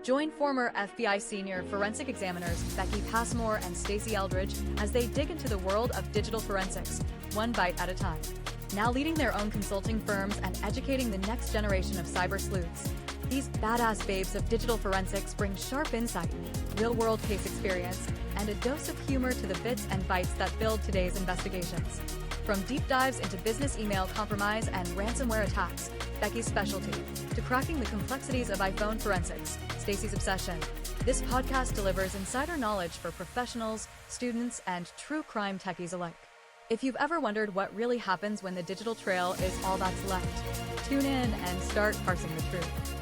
Join former FBI senior forensic examiners Becky Passmore and Stacey Eldridge as they dig into the world of digital forensics, one bite at a time. Now leading their own consulting firms and educating the next generation of cyber sleuths. These badass babes of digital forensics bring sharp insight, real-world case experience, and a dose of humor to the bits and bytes that build today's investigations. From deep dives into business email compromise and ransomware attacks, Becky's specialty, to cracking the complexities of iPhone forensics, Stacey's obsession. This podcast delivers insider knowledge for professionals, students, and true crime techies alike. If you've ever wondered what really happens when the digital trail is all that's left, tune in and start parsing the truth.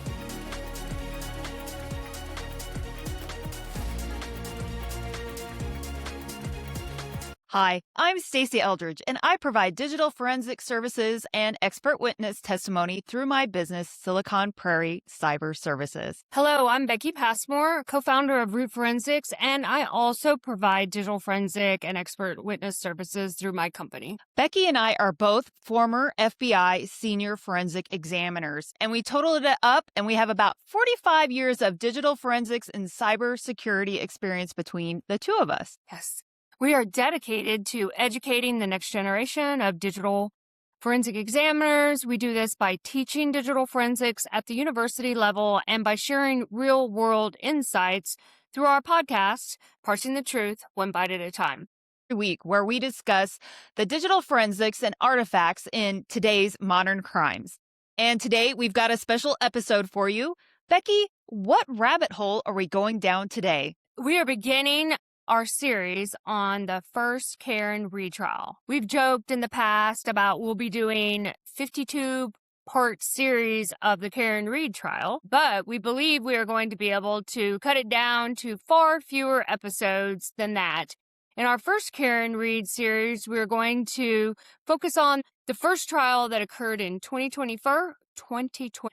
Hi, I'm Stacey Eldridge, and I provide digital forensic services and expert witness testimony through my business, Silicon Prairie Cyber Services. Hello, I'm Becky Passmore, co-founder of Root Forensics, and I also provide digital forensic and expert witness services through my company. Becky and I are both former FBI senior forensic examiners, and we totaled it up, and we have about 45 years of digital forensics and cybersecurity experience between the two of us. Yes. We are dedicated to educating the next generation of digital forensic examiners. We do this by teaching digital forensics at the university level and by sharing real-world insights through our podcast, Parsing the Truth, One Bite at a Time. Week where we discuss the digital forensics and artifacts in today's modern crimes. And today we've got a special episode for you. Becky, what rabbit hole are we going down today? We are beginning our series on the first Karen retrial. We've joked in the past about we'll be doing 52-part series of the Karen Read trial, but we believe we are going to be able to cut it down to far fewer episodes than that. In our first Karen Read series, we're going to focus on the first trial that occurred in 2020.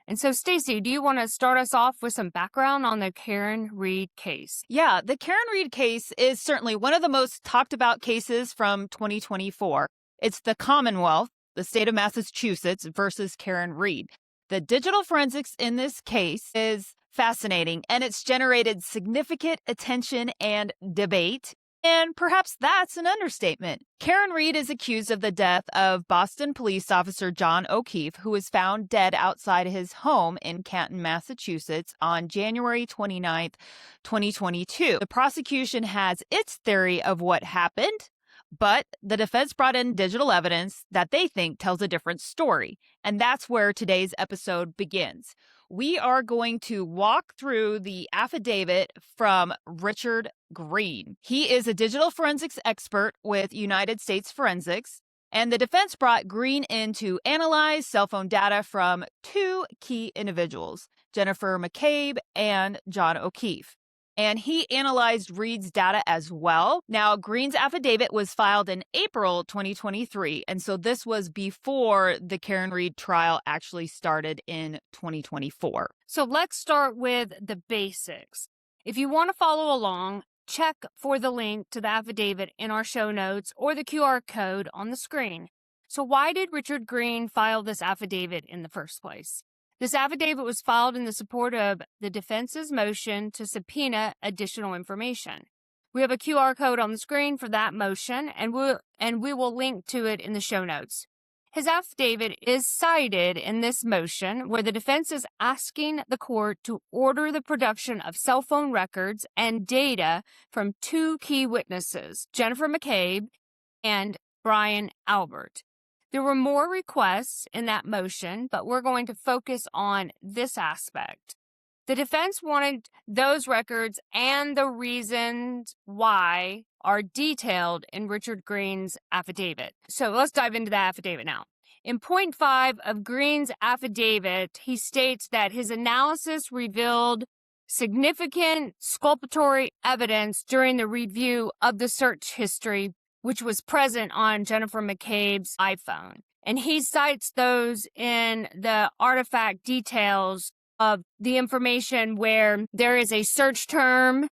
And so, Stacey, do you want to start us off with some background on the Karen Read case? Yeah, the Karen Read case is certainly one of the most talked about cases from 2024. It's the Commonwealth, the state of Massachusetts, versus Karen Read. The digital forensics in this case is fascinating, and it's generated significant attention and debate. And perhaps that's an understatement. Karen Read is accused of the death of Boston police officer John O'Keefe, who was found dead outside his home in Canton, Massachusetts on January 29th, 2022. The prosecution has its theory of what happened, but the defense brought in digital evidence that they think tells a different story. And that's where today's episode begins. We are going to walk through the affidavit from Richard Green. He is a digital forensics expert with United States Forensics, and the defense brought Green in to analyze cell phone data from two key individuals, Jennifer McCabe and John O'Keefe. And he analyzed Read's data as well. Now, Green's affidavit was filed in April 2023, and so this was before the Karen Read trial actually started in 2024. So let's start with the basics. If you want to follow along, check for the link to the affidavit in our show notes or the QR code on the screen. So why did Richard Green file this affidavit in the first place? This affidavit was filed in the support of the defense's motion to subpoena additional information. We have a QR code on the screen for that motion, and we will link to it in the show notes. His affidavit is cited in this motion where the defense is asking the court to order the production of cell phone records and data from two key witnesses, Jennifer McCabe and Brian Albert. There were more requests in that motion, but we're going to focus on this aspect. The defense wanted those records and the reasons why are detailed in Richard Green's affidavit. So let's dive into the affidavit now. In point 5 of Green's affidavit, he states that his analysis revealed significant exculpatory evidence during the review of the search history which was present on Jennifer McCabe's iPhone. And he cites those in the artifact details of the information where there is a search term,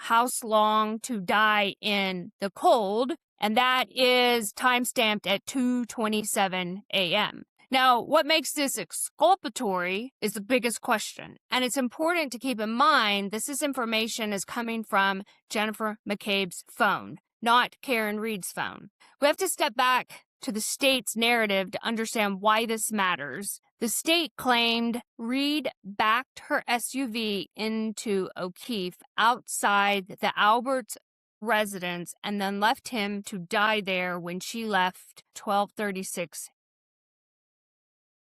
house long to die in the cold, and that is timestamped at 2:27 a.m. Now, what makes this exculpatory is the biggest question. And it's important to keep in mind this information is coming from Jennifer McCabe's phone, not Karen Reed's phone. We have to step back to the state's narrative to understand why this matters. The state claimed Reed backed her SUV into O'Keefe outside the Albert's residence and then left him to die there when she left 12:36.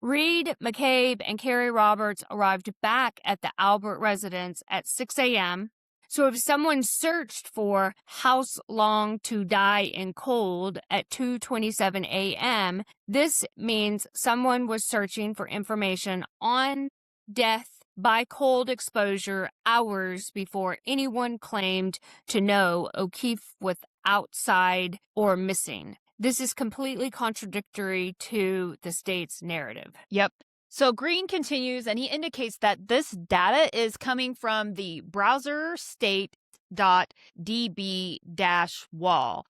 Reed, McCabe, and Carrie Roberts arrived back at the Albert residence at 6 a.m. So if someone searched for house long to die in cold at 2:27 a.m., this means someone was searching for information on death by cold exposure hours before anyone claimed to know O'Keefe was outside or missing. This is completely contradictory to the state's narrative. Yep. So Green continues, and he indicates that this data is coming from the browser state.db-wall,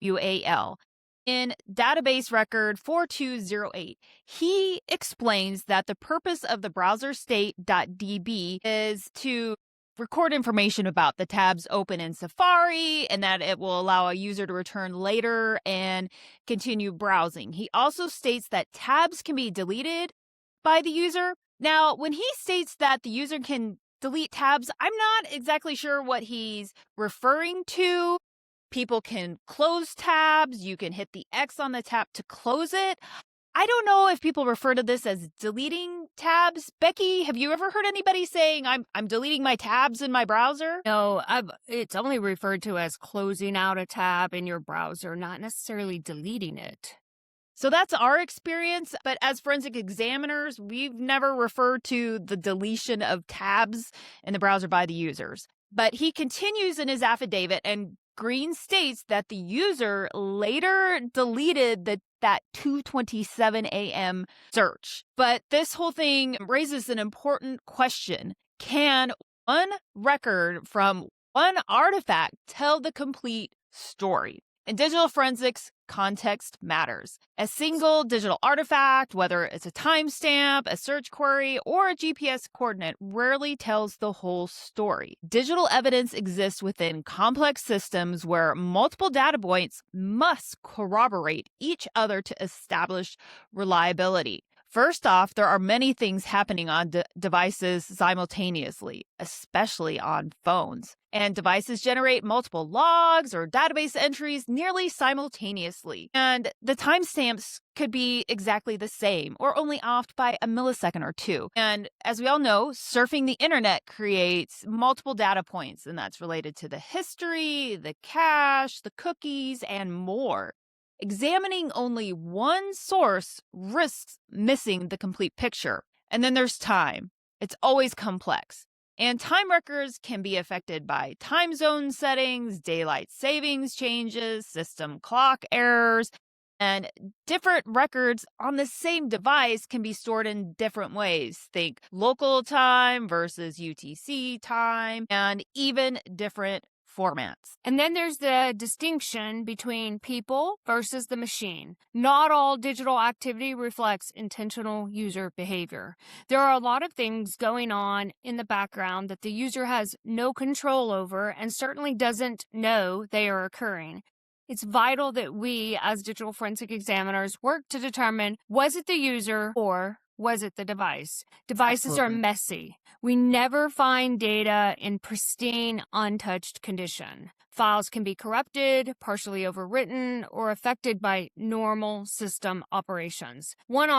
UAL, in database record 4208. He explains that the purpose of the browser state.db is to record information about the tabs open in Safari and that it will allow a user to return later and continue browsing. He also states that tabs can be deleted by the user. Now, when he states that the user can delete tabs, I'm not exactly sure what he's referring to. People can close tabs. You can hit the X on the tab to close it. I don't know if people refer to this as deleting tabs. Becky, have you ever heard anybody saying, I'm deleting my tabs in my browser? No, it's only referred to as closing out a tab in your browser, not necessarily deleting it. So that's our experience, but as forensic examiners, we've never referred to the deletion of tabs in the browser by the users. But he continues in his affidavit, and Green states that the user later deleted that 2:27 a.m. search. But this whole thing raises an important question. Can one record from one artifact tell the complete story? In digital forensics, context matters. A single digital artifact, whether it's a timestamp, a search query, or a GPS coordinate, rarely tells the whole story. Digital evidence exists within complex systems where multiple data points must corroborate each other to establish reliability. First off, there are many things happening on devices simultaneously, especially on phones. And devices generate multiple logs or database entries nearly simultaneously. And the timestamps could be exactly the same or only off by a millisecond or two. And as we all know, surfing the internet creates multiple data points, and that's related to the history, the cache, the cookies, and more. Examining only one source risks missing the complete picture. And then there's time. It's always complex. And time records can be affected by time zone settings, daylight savings changes, system clock errors, and different records on the same device can be stored in different ways. Think local time versus UTC time, and even different formats. And then there's the distinction between people versus the machine. Not all digital activity reflects intentional user behavior. There are a lot of things going on in the background that the user has no control over and certainly doesn't know they are occurring. It's vital that we, as digital forensic examiners, work to determine, was it the user or was it the device? Devices Absolutely. are messy. We never find data in pristine, untouched condition. Files can be corrupted, partially overwritten, or affected by normal system operations. One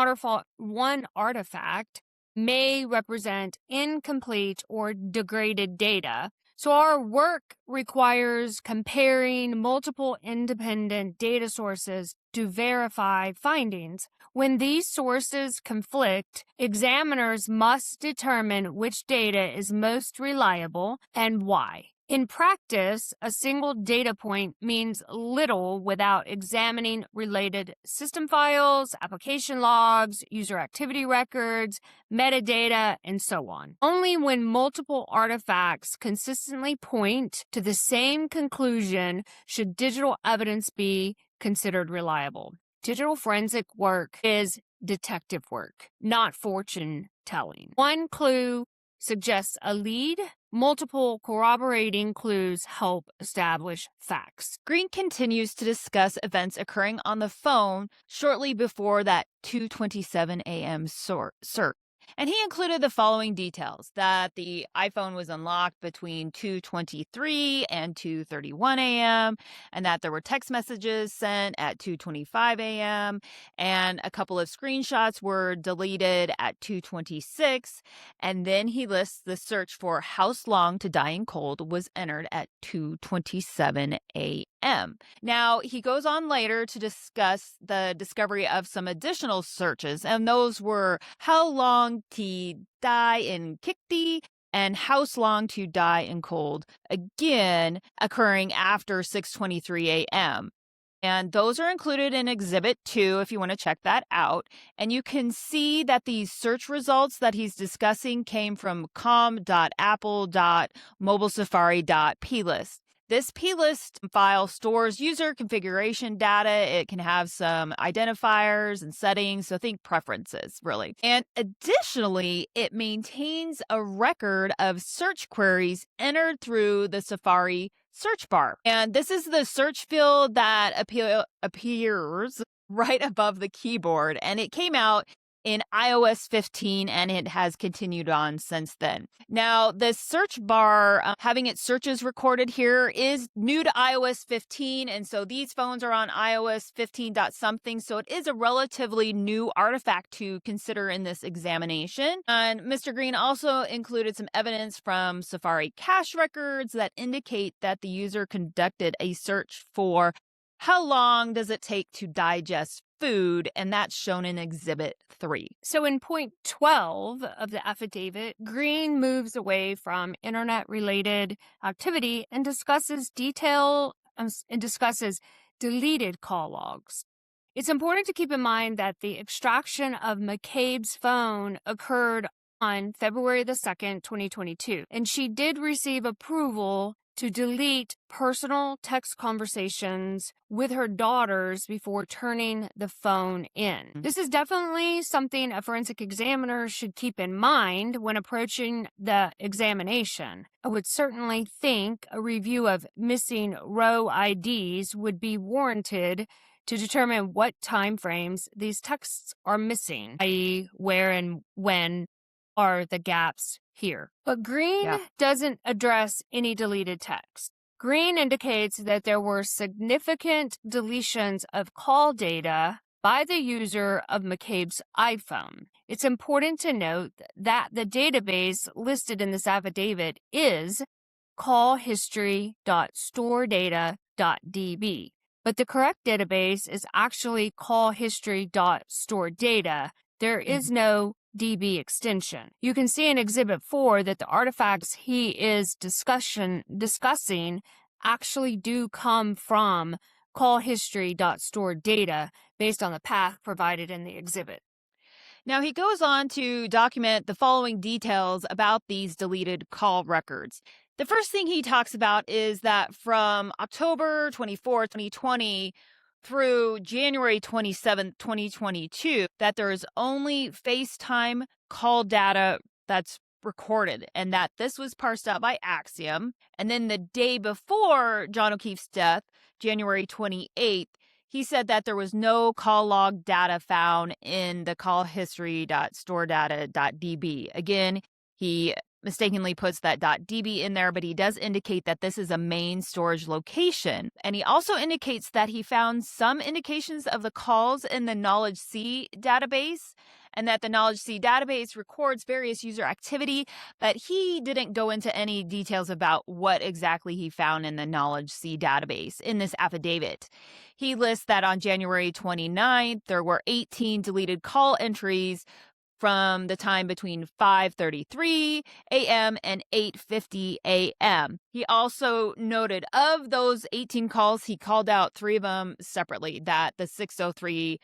artifact may represent incomplete or degraded data. So our work requires comparing multiple independent data sources to verify findings. When these sources conflict, examiners must determine which data is most reliable and why. In practice, a single data point means little without examining related system files, application logs, user activity records, metadata, and so on. Only when multiple artifacts consistently point to the same conclusion should digital evidence be considered reliable. Digital forensic work is detective work, not fortune telling. One clue suggests a lead. Multiple corroborating clues help establish facts. Green continues to discuss events occurring on the phone shortly before that 2:27 a.m. search. And he included the following details: that the iPhone was unlocked between 2:23 and 2:31 a.m., and that there were text messages sent at 2:25 a.m., and a couple of screenshots were deleted at 2:26. And then he lists the search for "house long to dying cold" was entered at 2:27 a.m. Now, he goes on later to discuss the discovery of some additional searches, and those were "how long to die in Kikti" and "house long to die in cold," again occurring after 6:23 a.m. And those are included in Exhibit 2 if you want to check that out. And you can see that these search results that he's discussing came from com.apple.mobilesafari.plist. This plist file stores user configuration data. It can have some identifiers and settings, so think preferences, really. And additionally, it maintains a record of search queries entered through the Safari search bar. And this is the search field that appears right above the keyboard, and it came out in iOS 15, and it has continued on since then. Now, the search bar, having its searches recorded here, is new to iOS 15, and so these phones are on iOS 15 something, so it is a relatively new artifact to consider in this examination. And Mr. Green also included some evidence from Safari cache records that indicate that the user conducted a search for "how long does it take to digest food," and that's shown in Exhibit 3. So in point 12 of the affidavit, Green moves away from internet-related activity and discusses deleted call logs. It's important to keep in mind that the extraction of McCabe's phone occurred on February the 2nd, 2022, and she did receive approval to delete personal text conversations with her daughters before turning the phone in. This is definitely something a forensic examiner should keep in mind when approaching the examination. I would certainly think a review of missing row IDs would be warranted to determine what time frames these texts are missing, i.e., where and when are the gaps here. But Green doesn't address any deleted text. Green indicates that there were significant deletions of call data by the user of McCabe's iPhone. It's important to note that the database listed in this affidavit is callhistory.storedata.db, but the correct database is actually callhistory.storedata. There is no DB extension. You can see in Exhibit 4 that the artifacts he is discussing actually do come from callhistory.storedata based on the path provided in the exhibit. Now, he goes on to document the following details about these deleted call records. The first thing he talks about is that from October 24, 2020, through January 27, 2022, that there is only FaceTime call data that's recorded, and that this was parsed out by Axiom. And then the day before John O'Keefe's death, January 28th, he said that there was no call log data found in the callhistory.storedata.db. Again, he mistakenly puts that .db in there, but he does indicate that this is a main storage location. And he also indicates that he found some indications of the calls in the KnowledgeC database, and that the KnowledgeC database records various user activity, but he didn't go into any details about what exactly he found in the KnowledgeC database in this affidavit. He lists that on January 29th, there were 18 deleted call entries from the time between 5:33 a.m. and 8:50 a.m. He also noted of those 18 calls, he called out 3 of them separately, that the 603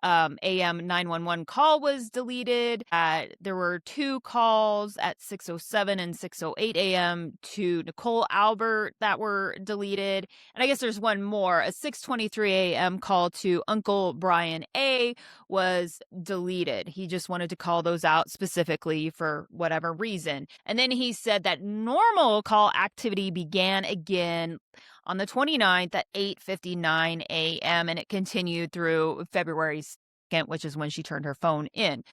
AM 911 call was deleted. There were 2 calls at 6:07 and 6:08 a.m. to Nicole Albert that were deleted. And I guess there's one more. A 6:23 a.m. call to Uncle Brian A. was deleted. He just wanted to call those out specifically for whatever reason. And then he said that normal call activity began again on the 29th at 8:59 a.m. and it continued through February 2nd, which is when she turned her phone in.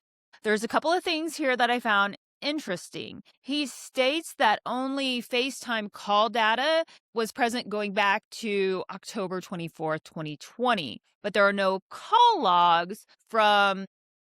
There's a couple of things here that I found interesting. He states that only FaceTime call data was present going back to October 24th, 2020, but there are no call logs from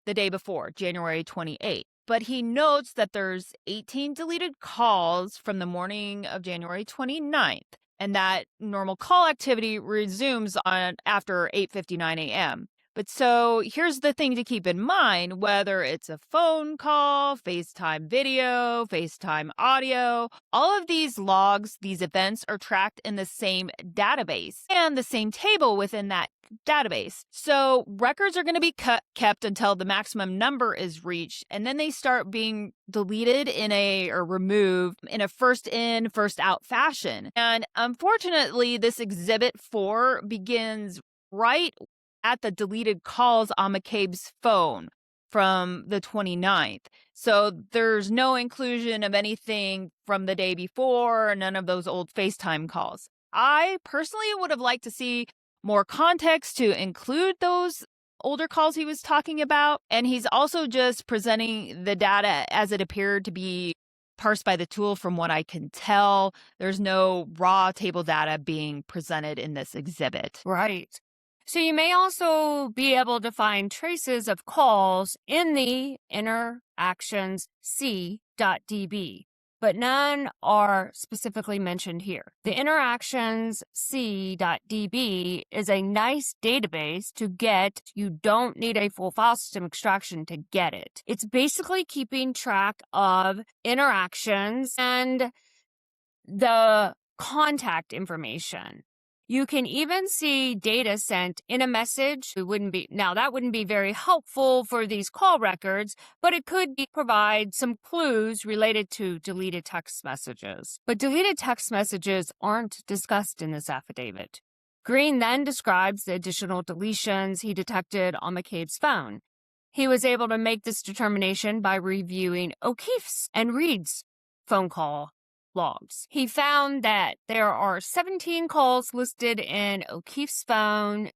the day before, January 28th. But he notes that there's 18 deleted calls from the morning of January 29th. And that normal call activity resumes on after 8:59 a.m. But so here's the thing to keep in mind, whether it's a phone call, FaceTime video, FaceTime audio, all of these logs, these events are tracked in the same database and the same table within that database. So records are going to be kept until the maximum number is reached, and then they start being deleted or removed in a first in, first out fashion. And unfortunately, this Exhibit 4 begins right at the deleted calls on McCabe's phone from the 29th. So there's no inclusion of anything from the day before, none of those old FaceTime calls. I personally would have liked to see more context to include those older calls he was talking about. And he's also just presenting the data as it appeared to be parsed by the tool from what I can tell. There's no raw table data being presented in this exhibit. Right. So you may also be able to find traces of calls in the interactions.c.db, but none are specifically mentioned here. The interactions.c.db is a nice database to get. You don't need a full file system extraction to get it. It's basically keeping track of interactions and the contact information. You can even see data sent in a message. That wouldn't be very helpful for these call records, but it could provide some clues related to deleted text messages. But deleted text messages aren't discussed in this affidavit. Green then describes the additional deletions he detected on McCabe's phone. He was able to make this determination by reviewing O'Keefe's and Reed's phone call logs. He found that there are 17 calls listed in O'Keefe's phone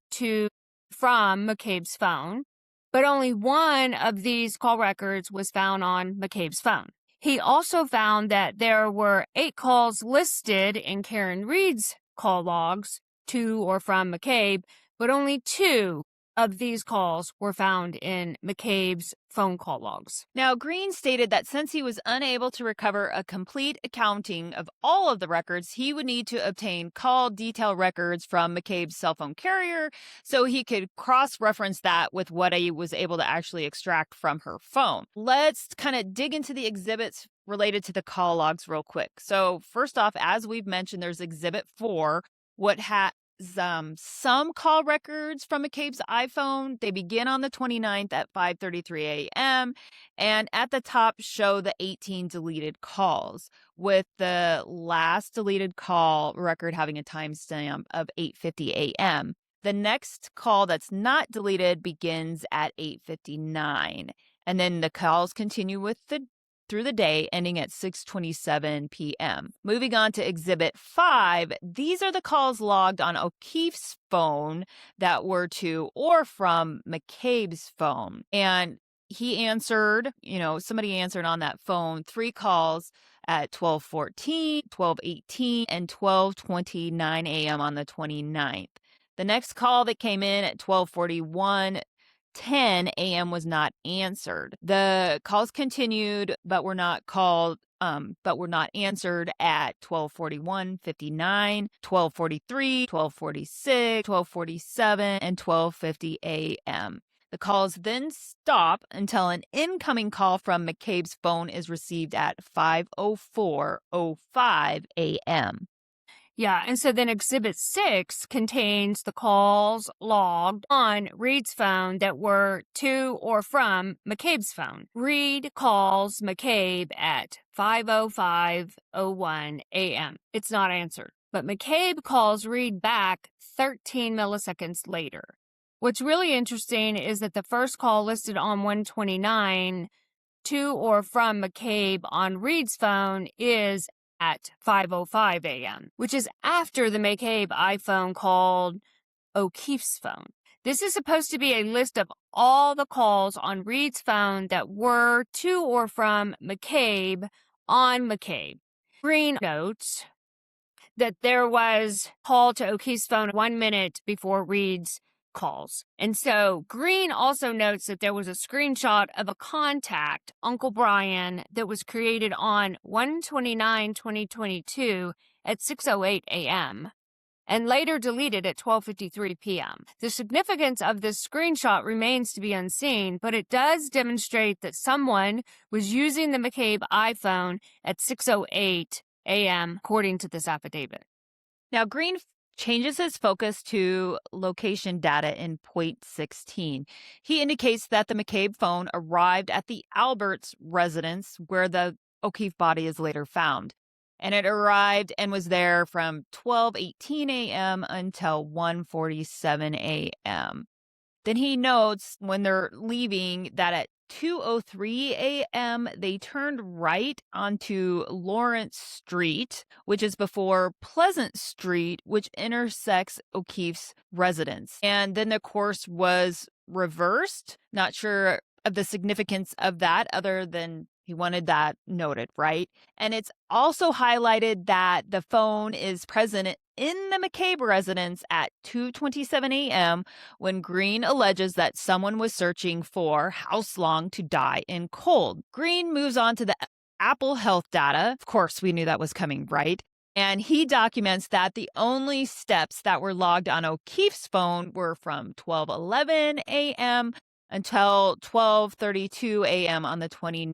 from McCabe's phone, but only one of these call records was found on McCabe's phone. He also found that there were 8 calls listed in Karen Reed's call logs to or from McCabe, but only 2 of these calls were found in McCabe's phone call logs. Now, Green stated that since he was unable to recover a complete accounting of all of the records, he would need to obtain call detail records from McCabe's cell phone carrier so he could cross-reference that with what he was able to actually extract from her phone. Let's kind of dig into the exhibits related to the call logs real quick. So first off, as we've mentioned, there's Exhibit 4, what has some call records from McCabe's iPhone. They begin on the 29th at 5:33 a.m. and at the top show the 18 deleted calls, with the last deleted call record having a timestamp of 8:50 a.m. The next call that's not deleted begins at 8:59, and then the calls continue through the day, ending at 6:27 p.m. Moving on to Exhibit 5, these are the calls logged on O'Keefe's phone that were to or from McCabe's phone. And he answered, somebody answered on that phone 3 calls at 12:14, 12:18, and 12:29 a.m. on the 29th. The next call that came in at 12:41, 10 a.m. was not answered. The calls continued, but were not answered at 12:41, 59, 12:43, 12:46, 12:47, and 12:50 a.m. The calls then stop until an incoming call from McCabe's phone is received at 5:04:05 a.m. Yeah, and so then Exhibit 6 contains the calls logged on Reed's phone that were to or from McCabe's phone. Reed calls McCabe at 5:05:01 a.m. It's not answered, but McCabe calls Reed back 13 milliseconds later. What's really interesting is that the first call listed on 129 to or from McCabe on Reed's phone is at 5:05 a.m., which is after the McCabe iPhone called O'Keefe's phone. This is supposed to be a list of all the calls on Reed's phone that were to or from McCabe on McCabe. Green notes that there was call to O'Keefe's phone 1 minute before Reed's calls. And so Green also notes that there was a screenshot of a contact, Uncle Brian, that was created on 1/29/2022 at 6:08 a.m. and later deleted at 12:53 p.m. The significance of this screenshot remains to be unseen, but it does demonstrate that someone was using the McCabe iPhone at 6:08 a.m., according to this affidavit. Now, Green changes his focus to location data in point 16. He indicates that the McCabe phone arrived at the Alberts residence where the O'Keefe body is later found. And it arrived and was there from 12:18 a.m. until 1:47 a.m. Then he notes when they're leaving that at 2:03 a.m., they turned right onto Lawrence Street, which is before Pleasant Street, which intersects O'Keefe's residence. And then the course was reversed. Not sure of the significance of that other than he wanted that noted, right? And it's also highlighted that the phone is present in the McCabe residence at 2:27 a.m. when Green alleges that someone was searching for house long to die in cold. Green moves on to the Apple Health data. Of course, we knew that was coming, right? And he documents that the only steps that were logged on O'Keefe's phone were from 12:11 a.m. until 12:32 a.m. on the 29th.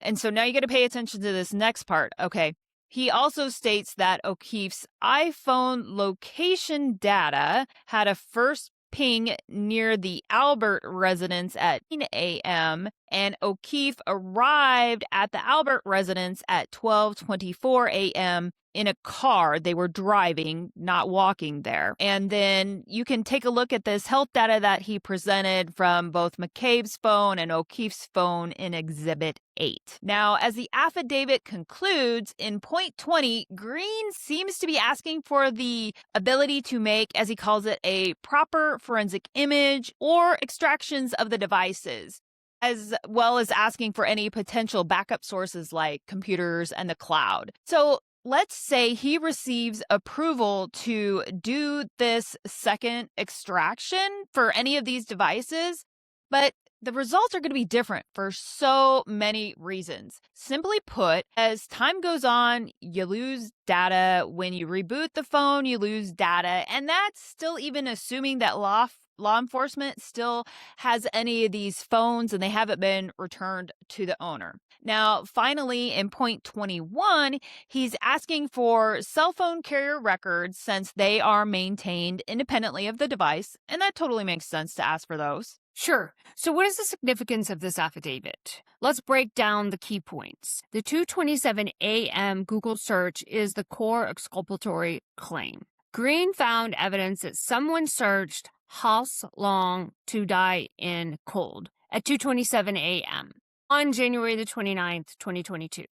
And so now you got to pay attention to this next part. Okay. He also states that O'Keefe's iPhone location data had a first ping near the Albert residence at 10 a.m. and O'Keefe arrived at the Albert residence at 12:24 a.m. in a car. They were driving, not walking there. And then you can take a look at this health data that he presented from both McCabe's phone and O'Keefe's phone in Exhibit 8. Now, as the affidavit concludes, in point 20, Green seems to be asking for the ability to make, as he calls it, a proper forensic image or extractions of the devices, as well as asking for any potential backup sources like computers and the cloud. So let's say he receives approval to do this second extraction for any of these devices, but the results are going to be different for so many reasons. Simply put, as time goes on, you lose data. When you reboot the phone, you lose data. And that's still even assuming that law enforcement still has any of these phones and they haven't been returned to the owner. Now, finally, in point 21, he's asking for cell phone carrier records since they are maintained independently of the device. And that totally makes sense to ask for those. Sure. So what is the significance of this affidavit? Let's break down the key points. The 2:27 a.m. Google search is the core exculpatory claim. Green found evidence that someone searched house long to die in cold at 2:27 a.m. on January the 29th, 2022.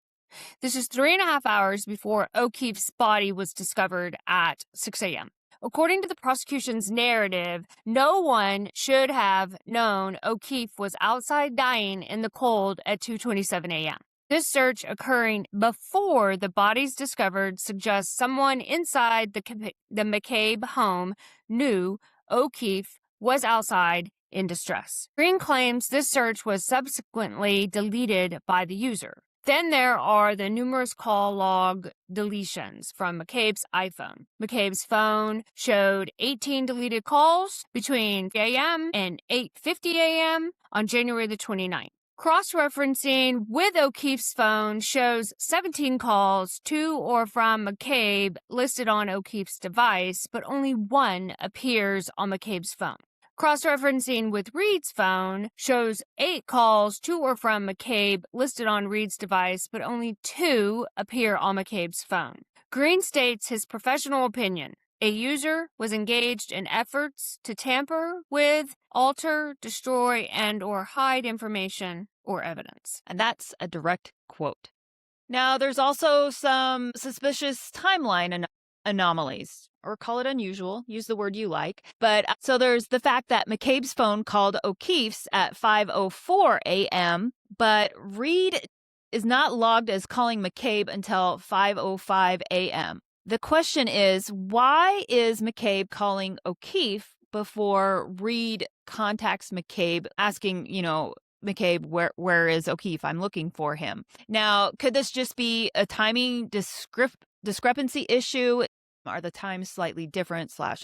This is 3.5 hours before O'Keefe's body was discovered at 6 a.m. According to the prosecution's narrative, no one should have known O'Keefe was outside dying in the cold at 2:27 a.m. This search occurring before the bodies discovered suggests someone inside the McCabe home knew O'Keefe was outside in distress. Green claims this search was subsequently deleted by the user. Then there are the numerous call log deletions from McCabe's iPhone. McCabe's phone showed 18 deleted calls between 8 a.m. and 8:50 a.m. on January the 29th. Cross-referencing with O'Keefe's phone shows 17 calls to or from McCabe listed on O'Keefe's device, but only one appears on McCabe's phone. Cross-referencing with Reed's phone shows 8 calls to or from McCabe listed on Reed's device, but only 2 appear on McCabe's phone. Green states his professional opinion. A user was engaged in efforts to tamper with, alter, destroy, and or hide information or evidence. And that's a direct quote. Now, there's also some suspicious timeline anomalies, or call it unusual, use the word you like. But so there's the fact that McCabe's phone called O'Keefe's at 5:04 a.m., but Reed is not logged as calling McCabe until 5:05 a.m. The question is, why is McCabe calling O'Keefe before Reed contacts McCabe asking, McCabe, where is O'Keefe? I'm looking for him. Now, could this just be a timing discrepancy issue? Are the times slightly different, /off,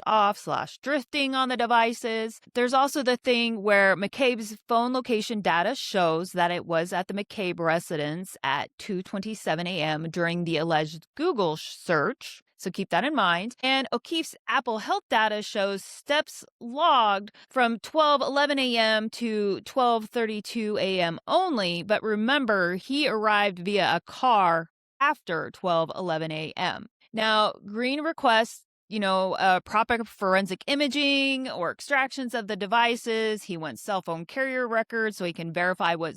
/drifting on the devices? There's also the thing where McCabe's phone location data shows that it was at the McCabe residence at 2:27 a.m. during the alleged Google search. So keep that in mind. And O'Keefe's Apple Health data shows steps logged from 12:11 a.m. to 12:32 a.m. only. But remember, he arrived via a car after 12:11 a.m. Now, Green requests, proper forensic imaging or extractions of the devices. He wants cell phone carrier records so he can verify what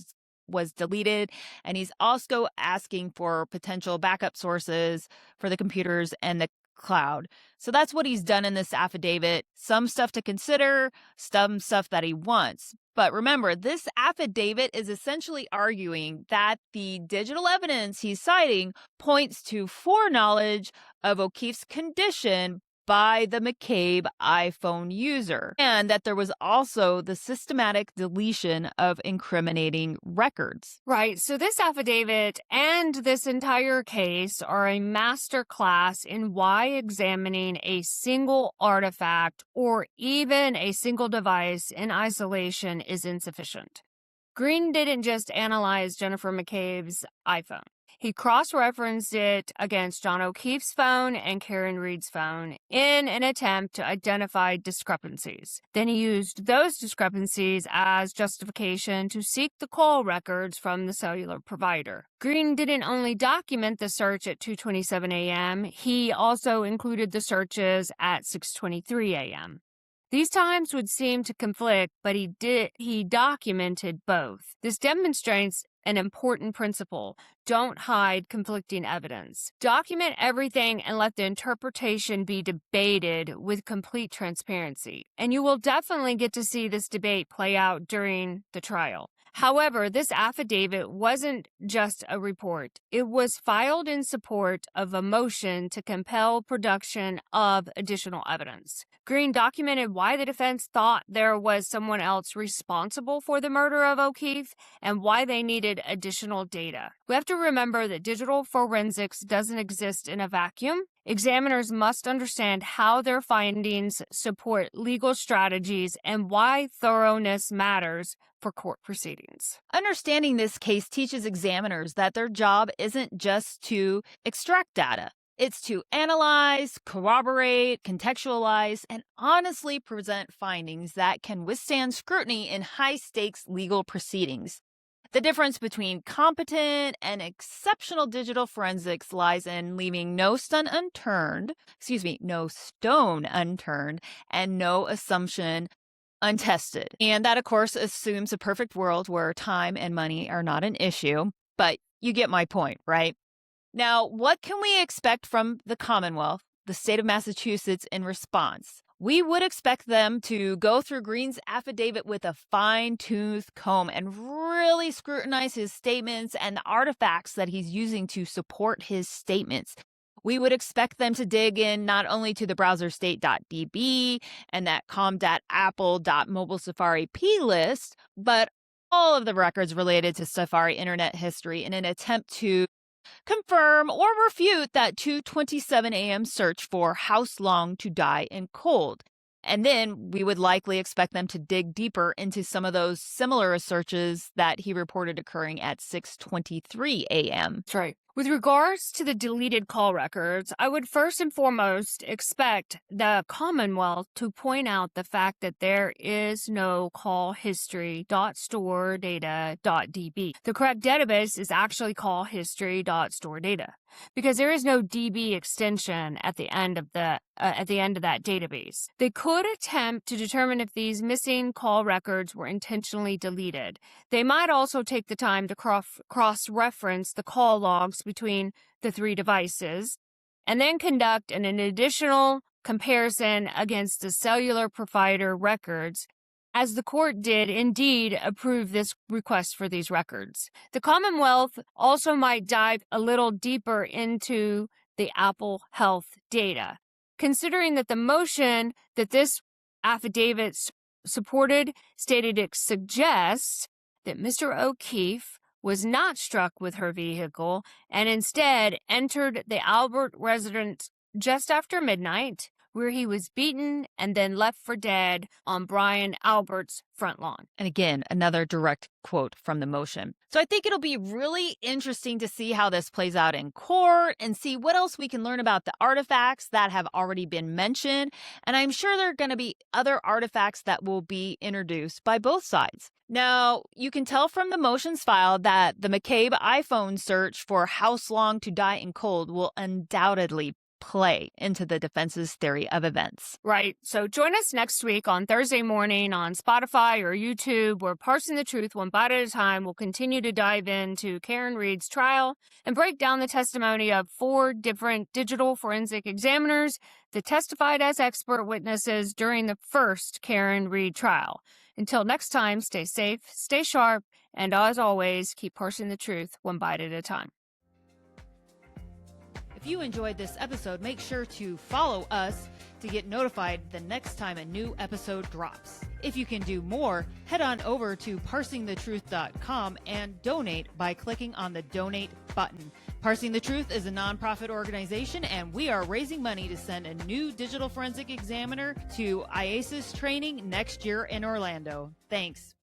was deleted. And he's also asking for potential backup sources for the computers and the cloud. So that's what he's done in this affidavit. Some stuff to consider, some stuff that he wants. But remember, this affidavit is essentially arguing that the digital evidence he's citing points to foreknowledge of O'Keefe's condition by the McCabe iPhone user, and that there was also the systematic deletion of incriminating records. Right. So this affidavit and this entire case are a master class in why examining a single artifact or even a single device in isolation is insufficient. Green didn't just analyze Jennifer McCabe's iPhone. He cross-referenced it against John O'Keefe's phone and Karen Reed's phone in an attempt to identify discrepancies. Then he used those discrepancies as justification to seek the call records from the cellular provider. Green didn't only document the search at 2:27 a.m., he also included the searches at 6:23 a.m. These times would seem to conflict, but he documented both. This demonstrates an important principle. Don't hide conflicting evidence. Document everything and let the interpretation be debated with complete transparency. And you will definitely get to see this debate play out during the trial. However, this affidavit wasn't just a report. It was filed in support of a motion to compel production of additional evidence. Green documented why the defense thought there was someone else responsible for the murder of O'Keefe and why they needed additional data. We have to remember that digital forensics doesn't exist in a vacuum. Examiners must understand how their findings support legal strategies and why thoroughness matters for court proceedings. Understanding this case teaches examiners that their job isn't just to extract data. It's to analyze, corroborate, contextualize, and honestly present findings that can withstand scrutiny in high-stakes legal proceedings. The difference between competent and exceptional digital forensics lies in leaving no stone unturned, and no assumption untested. And that, of course, assumes a perfect world where time and money are not an issue. But you get my point, right? Now, what can we expect from the Commonwealth, the state of Massachusetts, in response? We would expect them to go through Green's affidavit with a fine-tooth comb and really scrutinize his statements and the artifacts that he's using to support his statements. We would expect them to dig in not only to the browser state.db and that com.apple.mobile Safari plist, but all of the records related to Safari internet history in an attempt to confirm or refute that 2:27 a.m. search for How Long to Die in Cold. And then we would likely expect them to dig deeper into some of those similar searches that he reported occurring at 6:23 a.m. That's right. With regards to the deleted call records, I would first and foremost expect the Commonwealth to point out the fact that there is no callhistory.storedata.db. The correct database is actually callhistory.storedata because there is no DB extension at the end of that database. They could attempt to determine if these missing call records were intentionally deleted. They might also take the time to cross-reference the call logs between the three devices and then conduct an additional comparison against the cellular provider records, as the court did indeed approve this request for these records. The Commonwealth also might dive a little deeper into the Apple Health data, considering that the motion that this affidavit supported stated it suggests that Mr. O'Keefe was not struck with her vehicle and instead entered the Albert residence just after midnight, where he was beaten and then left for dead on Brian Albert's front lawn. And again, another direct quote from the motion. So I think it'll be really interesting to see how this plays out in court and see what else we can learn about the artifacts that have already been mentioned. And I'm sure there are going to be other artifacts that will be introduced by both sides. Now, you can tell from the motions filed that the McCabe iPhone search for "House Long to Die in Cold" will undoubtedly play into the defense's theory of events. Right. So join us next week on Thursday morning on Spotify or YouTube, where Parsing the Truth One Bite at a Time will continue to dive into Karen Reed's trial and break down the testimony of 4 different digital forensic examiners that testified as expert witnesses during the first Karen Reed trial. Until next time, stay safe, stay sharp, and as always, keep parsing the truth one bite at a time. If you enjoyed this episode, make sure to follow us to get notified the next time a new episode drops. If you can do more, head on over to parsingthetruth.com and donate by clicking on the donate button. Parsing the Truth is a nonprofit organization, and we are raising money to send a new digital forensic examiner to IASIS training next year in Orlando. Thanks.